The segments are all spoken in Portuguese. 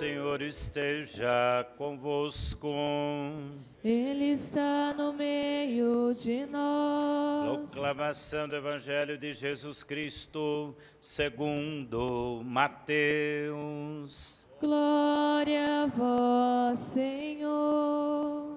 Senhor esteja convosco. Ele está no meio de nós. Proclamação do Evangelho de Jesus Cristo, segundo Mateus. Glória a vós, Senhor.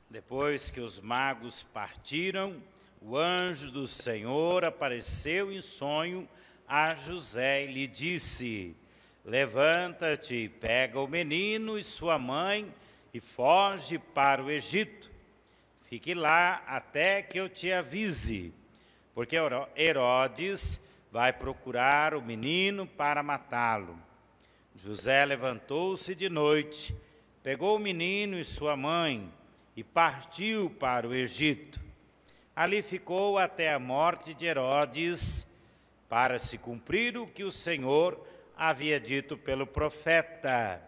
Depois que os magos partiram, o anjo do Senhor apareceu em sonho a José e lhe disse: levanta-te, pega o menino e sua mãe e foge para o Egito. Fique lá até que eu te avise, porque Herodes vai procurar o menino para matá-lo. José levantou-se de noite, pegou o menino e sua mãe e partiu para o Egito. Ali ficou até a morte de Herodes, para se cumprir o que o Senhor havia dito pelo profeta: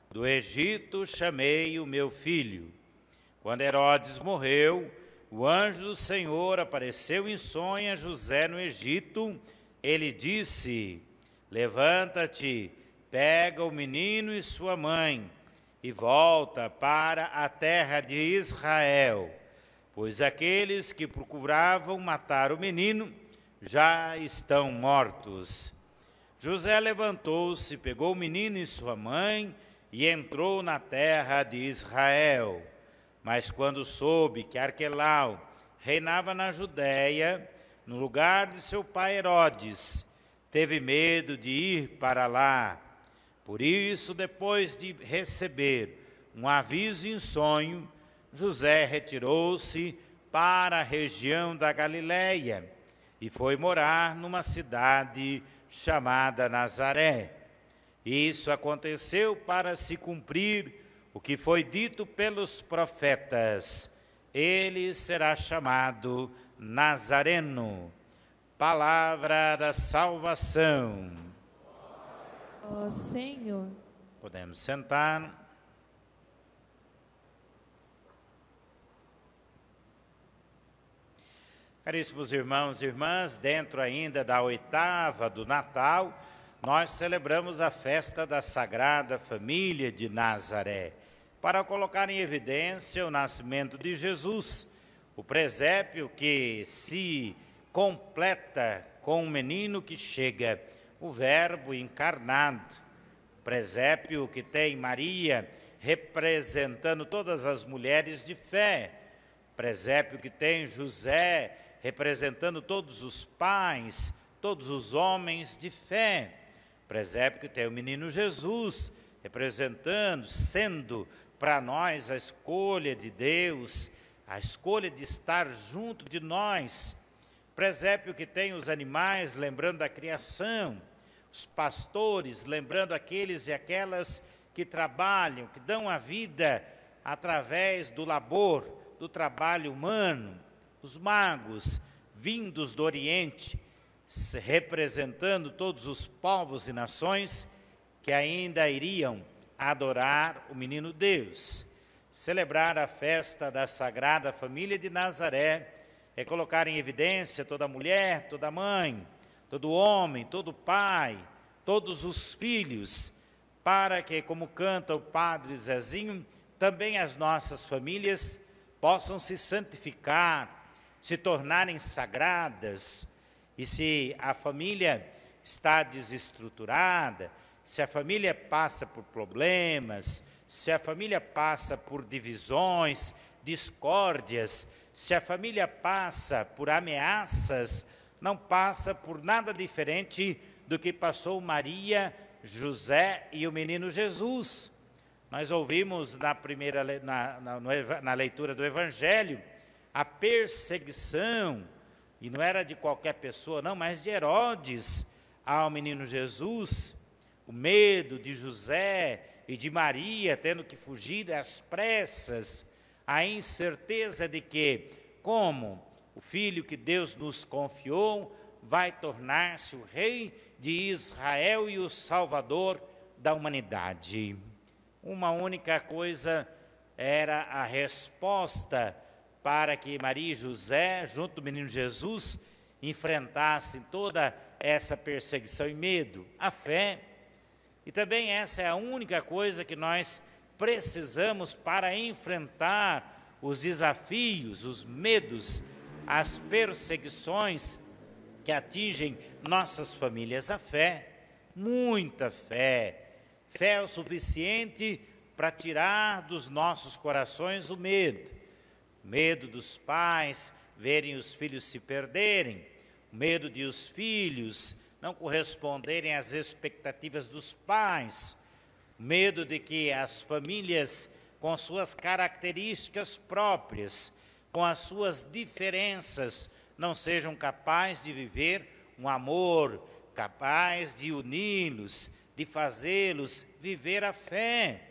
do Egito chamei o meu filho. Quando Herodes morreu, o anjo do Senhor apareceu em sonho a José no Egito. Ele disse: levanta-te, pega o menino e sua mãe e volta para a terra de Israel, pois aqueles que procuravam matar o menino já estão mortos. José levantou-se, pegou o menino e sua mãe e entrou na terra de Israel. Mas quando soube que Arquelau reinava na Judéia, no lugar de seu pai Herodes, teve medo de ir para lá. Por isso, depois de receber um aviso em sonho, José retirou-se para a região da Galiléia e foi morar numa cidade chamada Nazaré. Isso aconteceu para se cumprir o que foi dito pelos profetas: ele será chamado Nazareno. Palavra da salvação. Ó Senhor. Podemos sentar. Caríssimos irmãos e irmãs, dentro ainda da oitava do Natal, nós celebramos a festa da Sagrada Família de Nazaré, para colocar em evidência o nascimento de Jesus, o presépio que se completa com o menino que chega, o Verbo encarnado, presépio que tem Maria representando todas as mulheres de fé, presépio que tem José representando todos os pais, todos os homens de fé, presépio que tem o menino Jesus representando, sendo para nós a escolha de Deus, a escolha de estar junto de nós, presépio que tem os animais lembrando da criação, os pastores lembrando aqueles e aquelas que trabalham, que dão a vida através do labor, do trabalho humano, os magos vindos do Oriente, representando todos os povos e nações que ainda iriam adorar o menino Deus. Celebrar a festa da Sagrada Família de Nazaré é colocar em evidência toda mulher, toda mãe, todo homem, todo pai, todos os filhos, para que, como canta o Padre Zezinho, também as nossas famílias possam se santificar, se tornarem sagradas. E se a família está desestruturada, se a família passa por problemas, se a família passa por divisões, discórdias, se a família passa por ameaças, não passa por nada diferente do que passou Maria, José e o menino Jesus. Nós ouvimos na leitura do Evangelho a perseguição, e não era de qualquer pessoa não, mas de Herodes ao menino Jesus, o medo de José e de Maria tendo que fugir às pressas, a incerteza de que, como o filho que Deus nos confiou, vai tornar-se o rei de Israel e o Salvador da humanidade. Uma única coisa era a resposta para que Maria e José, junto do menino Jesus, enfrentassem toda essa perseguição e medo, a fé. E também essa é a única coisa que nós precisamos para enfrentar os desafios, os medos, as perseguições que atingem nossas famílias. A fé, muita fé. Fé é o suficiente para tirar dos nossos corações o medo. O medo dos pais verem os filhos se perderem, o medo de os filhos não corresponderem às expectativas dos pais, o medo de que as famílias, com suas características próprias, com as suas diferenças, não sejam capazes de viver um amor, capaz de uni-los, de fazê-los viver a fé.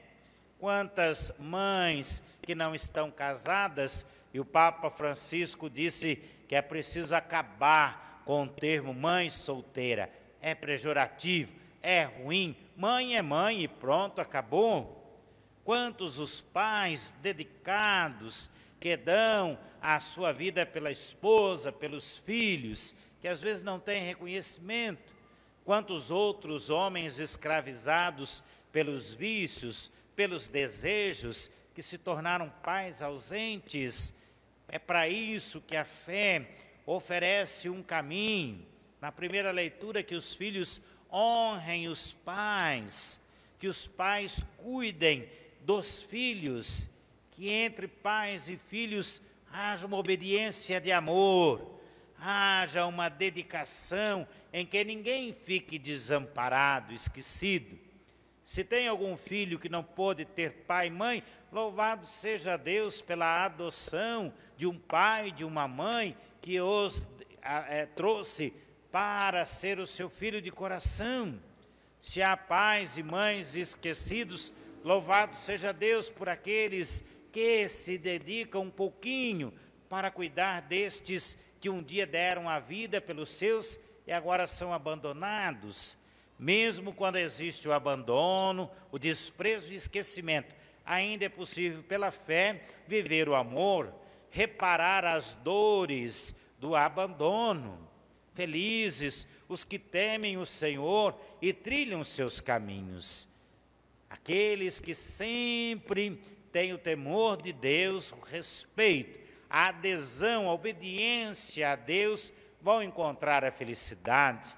Quantas mães que não estão casadas, e o Papa Francisco disse que é preciso acabar com o termo mãe solteira. É pejorativo, é ruim, mãe é mãe e pronto, acabou. Quantos os pais dedicados que dão a sua vida pela esposa, pelos filhos, que às vezes não têm reconhecimento. Quantos outros homens escravizados pelos vícios, pelos desejos, que se tornaram pais ausentes. É para isso que a fé oferece um caminho. Na primeira leitura, que os filhos honrem os pais, que os pais cuidem dos filhos, que entre pais e filhos haja uma obediência de amor, haja uma dedicação em que ninguém fique desamparado, esquecido. Se tem algum filho que não pôde ter pai e mãe, louvado seja Deus pela adoção de um pai, de uma mãe, que os trouxe para ser o seu filho de coração. Se há pais e mães esquecidos, louvado seja Deus por aqueles que se dedicam um pouquinho para cuidar destes que um dia deram a vida pelos seus e agora são abandonados. Mesmo quando existe o abandono, o desprezo e o esquecimento, ainda é possível, pela fé, viver o amor, reparar as dores do abandono. Felizes os que temem o Senhor e trilham seus caminhos. Aqueles que sempre têm o temor de Deus, o respeito, a adesão, a obediência a Deus, vão encontrar a felicidade.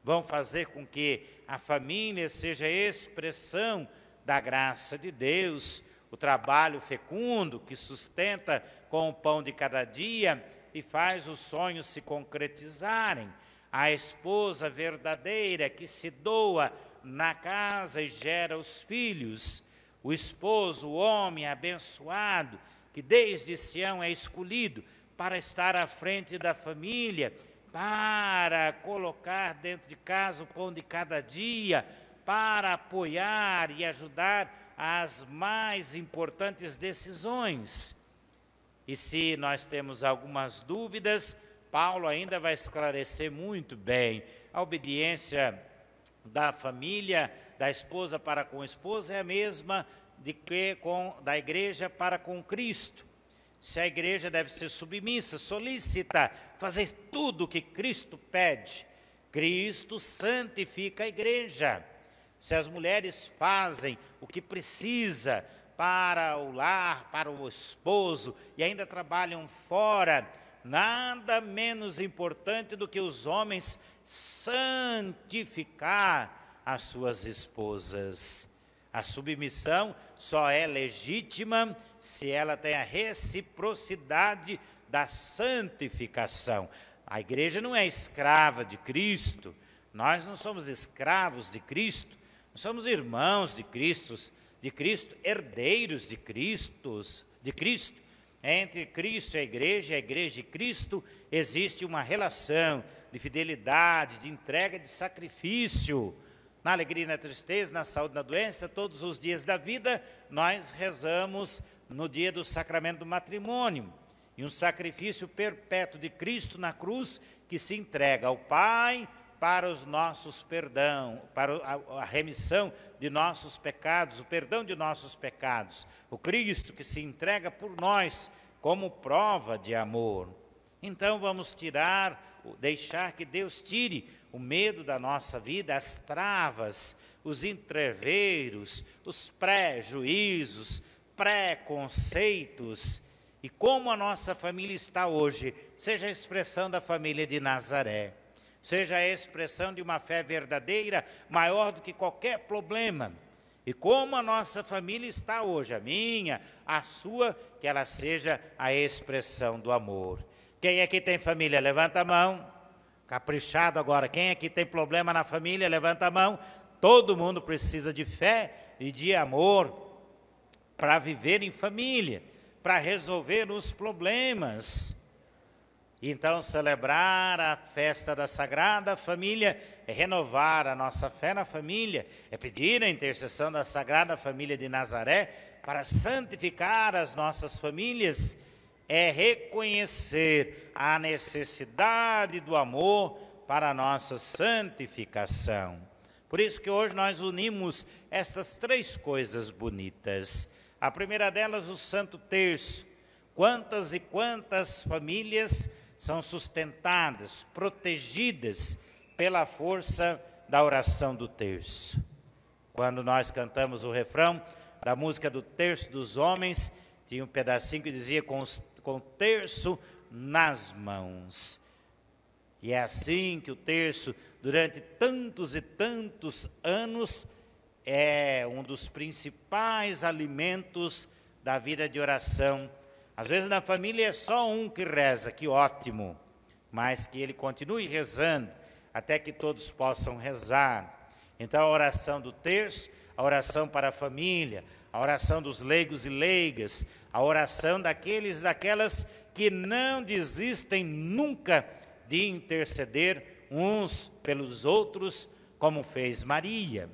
Vão fazer com que a família seja expressão da graça de Deus, o trabalho fecundo que sustenta com o pão de cada dia e faz os sonhos se concretizarem, a esposa verdadeira que se doa na casa e gera os filhos, o esposo, o homem abençoado, que desde Sião é escolhido para estar à frente da família, para colocar dentro de casa o pão de cada dia, para apoiar e ajudar as mais importantes decisões. E se nós temos algumas dúvidas, Paulo ainda vai esclarecer muito bem. A obediência da família, da esposa para com a esposa, é a mesma da igreja para com Cristo. Se a igreja deve ser submissa, solícita, fazer tudo o que Cristo pede, Cristo santifica a igreja. Se as mulheres fazem o que precisa para o lar, para o esposo, e ainda trabalham fora, nada menos importante do que os homens santificar as suas esposas. A submissão só é legítima se ela tem a reciprocidade da santificação. A igreja não é escrava de Cristo, nós não somos escravos de Cristo, nós somos irmãos de Cristo, herdeiros de Cristo. Entre Cristo e a igreja e Cristo, existe uma relação de fidelidade, de entrega, de sacrifício. Na alegria e na tristeza, na saúde e na doença, todos os dias da vida, nós rezamos no dia do sacramento do matrimônio. E um sacrifício perpétuo de Cristo na cruz, que se entrega ao Pai para os nossos perdão, para a remissão de nossos pecados, o perdão de nossos pecados. O Cristo que se entrega por nós como prova de amor. Então vamos deixar que Deus tire o medo da nossa vida, as travas, os entreveiros, os pré-juízos, preconceitos. E como a nossa família está hoje, seja a expressão da família de Nazaré, seja a expressão de uma fé verdadeira, maior do que qualquer problema. E como a nossa família está hoje, a minha, a sua, que ela seja a expressão do amor. Quem aqui tem família, levanta a mão. Caprichado agora, quem aqui tem problema na família, levanta a mão. Todo mundo precisa de fé e de amor para viver em família, para resolver os problemas. Então, celebrar a festa da Sagrada Família é renovar a nossa fé na família, é pedir a intercessão da Sagrada Família de Nazaré para santificar as nossas famílias, é reconhecer a necessidade do amor para a nossa santificação. Por isso que hoje nós unimos essas três coisas bonitas. A primeira delas, o Santo Terço. Quantas e quantas famílias são sustentadas, protegidas pela força da oração do terço. Quando nós cantamos o refrão da música do Terço dos Homens, tinha um pedacinho que dizia com o terço nas mãos. E é assim que o terço, durante tantos e tantos anos, é um dos principais alimentos da vida de oração. Às vezes na família é só um que reza, que ótimo, mas que ele continue rezando, até que todos possam rezar. Então a oração do terço, a oração para a família, a oração dos leigos e leigas, a oração daqueles e daquelas que não desistem nunca de interceder uns pelos outros, como fez Maria.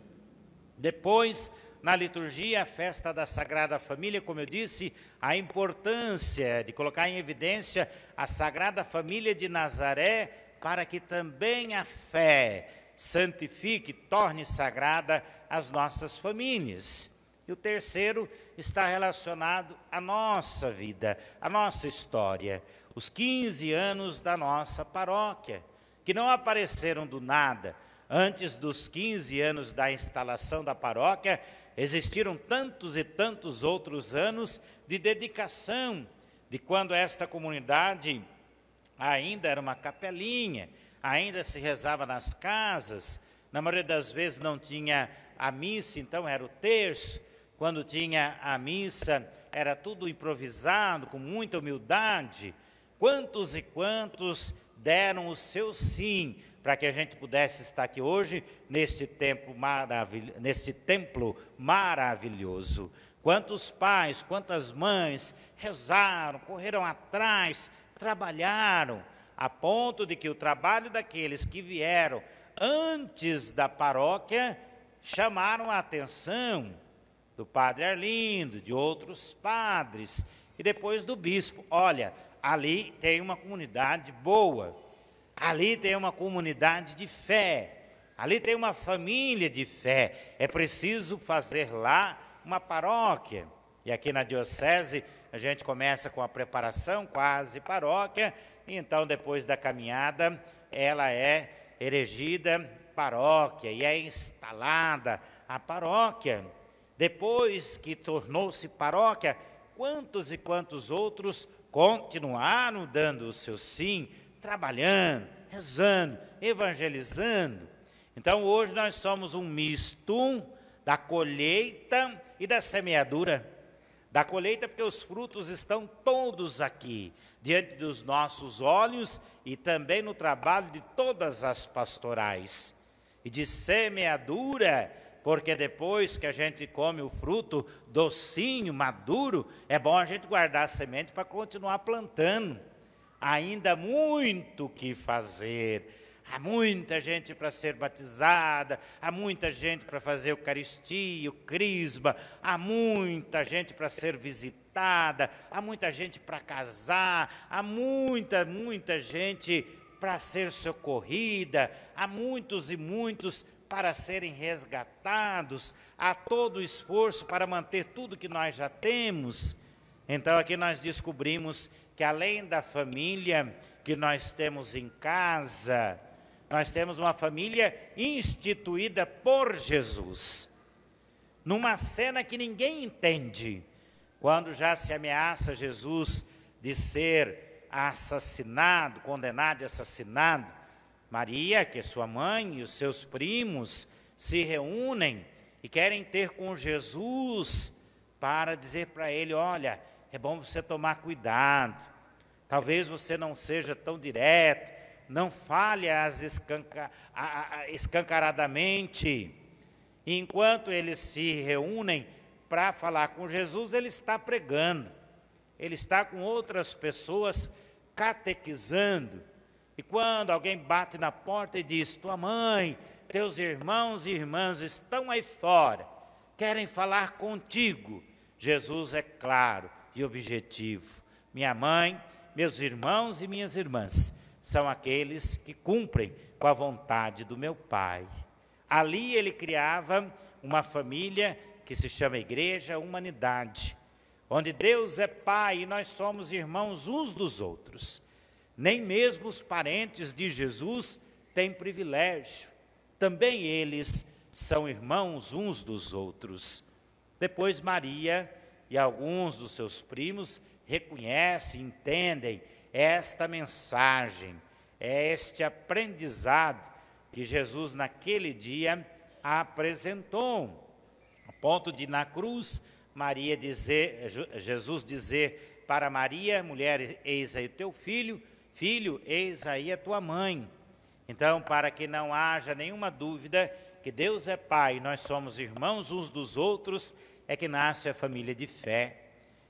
Depois, na liturgia, a festa da Sagrada Família, como eu disse, a importância de colocar em evidência a Sagrada Família de Nazaré, para que também a fé santifique, torne sagrada as nossas famílias. E o terceiro está relacionado à nossa vida, à nossa história, os 15 anos da nossa paróquia, que não apareceram do nada. Antes dos 15 anos da instalação da paróquia, existiram tantos e tantos outros anos de dedicação, de quando esta comunidade ainda era uma capelinha, ainda se rezava nas casas, na maioria das vezes não tinha a missa, então era o terço. Quando tinha a missa, era tudo improvisado, com muita humildade. Quantos e quantos deram o seu sim para que a gente pudesse estar aqui hoje, neste templo maravilhoso. Quantos pais, quantas mães rezaram, correram atrás, trabalharam, a ponto de que o trabalho daqueles que vieram antes da paróquia chamaram a atenção do padre Arlindo, de outros padres, e depois do bispo. Olha, ali tem uma comunidade boa, ali tem uma comunidade de fé, ali tem uma família de fé, é preciso fazer lá uma paróquia. E aqui na diocese a gente começa com a preparação, quase paróquia, e então depois da caminhada ela é erigida paróquia e é instalada a paróquia. Depois que tornou-se paróquia, quantos e quantos outros continuaram dando o seu sim, trabalhando, rezando, evangelizando. Então hoje nós somos um misto da colheita e da semeadura. Da colheita porque os frutos estão todos aqui, diante dos nossos olhos e também no trabalho de todas as pastorais. E de semeadura, porque depois que a gente come o fruto docinho, maduro, é bom a gente guardar a semente para continuar plantando. Ainda há muito o que fazer. Há muita gente para ser batizada, há muita gente para fazer Eucaristia, o Crisma, há muita gente para ser visitada, há muita gente para casar, há muita gente para ser socorrida, há muitos e muitos para serem resgatados, há todo o esforço para manter tudo que nós já temos. Então aqui nós descobrimos que além da família que nós temos em casa, nós temos uma família instituída por Jesus. Numa cena que ninguém entende, quando já se ameaça Jesus de ser assassinado, condenado e assassinado, Maria, que é sua mãe, e os seus primos se reúnem e querem ter com Jesus para dizer para ele: olha, é bom você tomar cuidado, talvez você não seja tão direto, não fale escancaradamente. E enquanto eles se reúnem para falar com Jesus, ele está pregando, ele está com outras pessoas catequizando. E quando alguém bate na porta e diz: tua mãe, teus irmãos e irmãs estão aí fora, querem falar contigo, Jesus é claro e objetivo: minha mãe, meus irmãos e minhas irmãs são aqueles que cumprem com a vontade do meu Pai. Ali ele criava uma família que se chama Igreja Humanidade, onde Deus é Pai e nós somos irmãos uns dos outros. Nem mesmo os parentes de Jesus têm privilégio, também eles são irmãos uns dos outros. Depois Maria e alguns dos seus primos reconhecem, entendem esta mensagem, este aprendizado que Jesus naquele dia apresentou, a ponto de na cruz Jesus dizer para Maria: mulher, eis aí teu filho, filho, eis aí a tua mãe. Então, para que não haja nenhuma dúvida que Deus é Pai, nós somos irmãos uns dos outros, é que nasce a família de fé.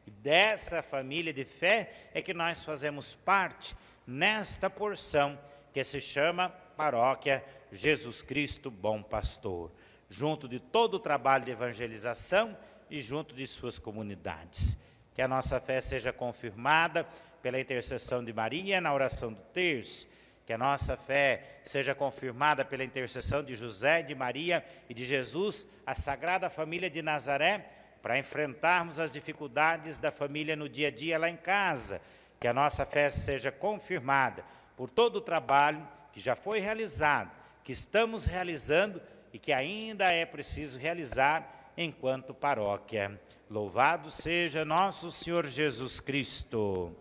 E dessa família de fé é que nós fazemos parte nesta porção que se chama Paróquia Jesus Cristo Bom Pastor, junto de todo o trabalho de evangelização e junto de suas comunidades. Que a nossa fé seja confirmada pela intercessão de Maria na oração do terço, que a nossa fé seja confirmada pela intercessão de José, de Maria e de Jesus, a Sagrada Família de Nazaré, para enfrentarmos as dificuldades da família no dia a dia lá em casa. Que a nossa fé seja confirmada por todo o trabalho que já foi realizado, que estamos realizando e que ainda é preciso realizar enquanto paróquia. Louvado seja nosso Senhor Jesus Cristo.